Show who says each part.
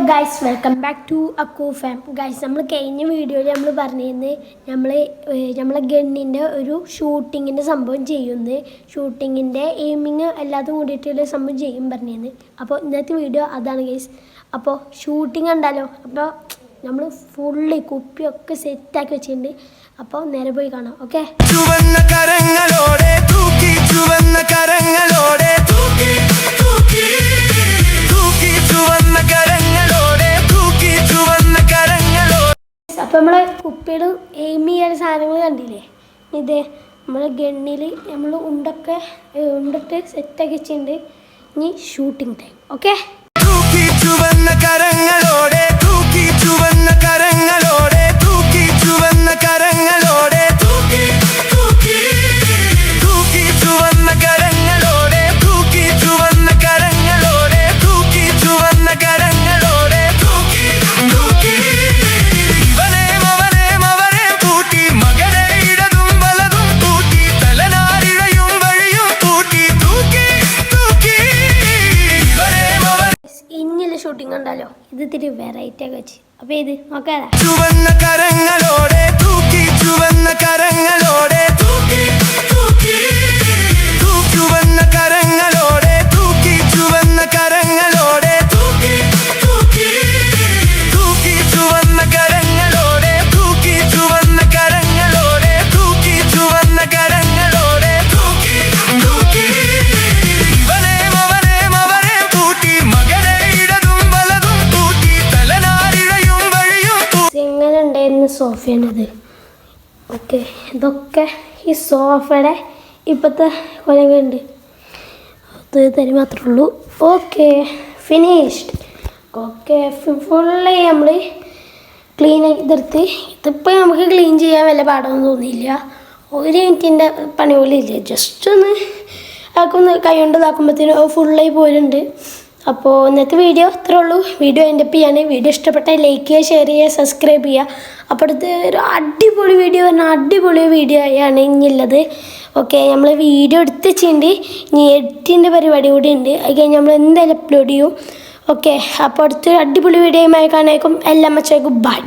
Speaker 1: Guys welcome back to Akku farm. Guys നമ്മൾ കഴിഞ്ഞ വീഡിയോയിൽ നമ്മൾ പറഞ്ഞിരുന്നത് നമ്മളെ ഗണ്ണിൻ്റെ ഒരു ഷൂട്ടിങ്ങിൻ്റെ സംഭവം ചെയ്യുന്നത്, ഷൂട്ടിങ്ങിൻ്റെ എയിമിങ് എല്ലാതും കൂടിയിട്ടുള്ള സംഭവം ചെയ്യും പറഞ്ഞിരുന്നത്. അപ്പോൾ ഇന്നത്തെ വീഡിയോ അതാണ് ഗൈസ്. അപ്പോൾ ഷൂട്ടിങ് ഉണ്ടല്ലോ. അപ്പോൾ നമ്മൾ ഫുള്ളി കുപ്പിയൊക്കെ സെറ്റാക്കി വെച്ചിട്ടുണ്ട്. അപ്പോൾ നേരെ പോയി കാണാം. ഓക്കെ, അപ്പോൾ നമ്മൾ കുപ്പിയിൽ എയിം ചെയ്യാൻ സാധനങ്ങൾ കണ്ടില്ലേ, ഇത് നമ്മൾ ഗണ്ണിൽ നമ്മൾ ഉണ്ടിട്ട് സെറ്റാക്കി വെച്ചിട്ടുണ്ട്. ഇനി ഷൂട്ടിംഗ് ടൈം. ഓക്കെ, ഷൂട്ടിംഗ് ഉണ്ടല്ലോ, ഇത് ഇത്തിരി വെറൈറ്റി ഒക്കെ വെച്ച്. അപ്പൊ ഇത് നോക്കാതെ സോഫയാണിത്. ഓക്കെ, ഇതൊക്കെ ഈ സോഫയുടെ ഇപ്പോഴത്തെ കൊലങ്ങളുണ്ട്. അത് തരി മാത്രമേ ഉള്ളൂ. Okay, finished. ഓക്കെ, ഫുള്ളി നമ്മൾ ക്ലീൻ ആക്കി തീർത്ത്. ഇതിപ്പോൾ നമുക്ക് ക്ലീൻ ചെയ്യാൻ വല്ല പാടമൊന്നും തോന്നിയില്ല. 1 മിനിറ്റിൻ്റെ പണി പോലും ഇല്ല. ജസ്റ്റ് ഒന്ന് കൈ കൊണ്ട് ഇതാക്കുമ്പോഴത്തേനും ഫുള്ളായി പോരുന്നുണ്ട്. അപ്പോൾ ഇന്നത്തെ വീഡിയോ ഇത്രേ ഉള്ളൂ. വീഡിയോ എൻ്റെ ചെയ്യാണ്. വീഡിയോ ഇഷ്ടപ്പെട്ടാൽ ലൈക്ക് ചെയ്യുക, ഷെയർ ചെയ്യുക, സബ്സ്ക്രൈബ് ചെയ്യുക. അപ്പോൾ അടുത്ത് ഒരു അടിപൊളി വീഡിയോ ആണ് ഇനിയുള്ളത്. ഓക്കെ, നമ്മൾ വീഡിയോ എടുത്ത് വെച്ചിട്ടുണ്ട്. ഇനി എഡിറ്റിൻ്റെ പരിപാടി കൂടി ഉണ്ട്. അത് കഴിഞ്ഞ് നമ്മൾ എന്തായാലും അപ്ലോഡ് ചെയ്യും. ഓക്കെ, അപ്പോൾ അടുത്തൊരു അടിപൊളി വീഡിയോയുമായി കാണാനായിരിക്കും. എല്ലാ മച്ചേക്കും ബൈ.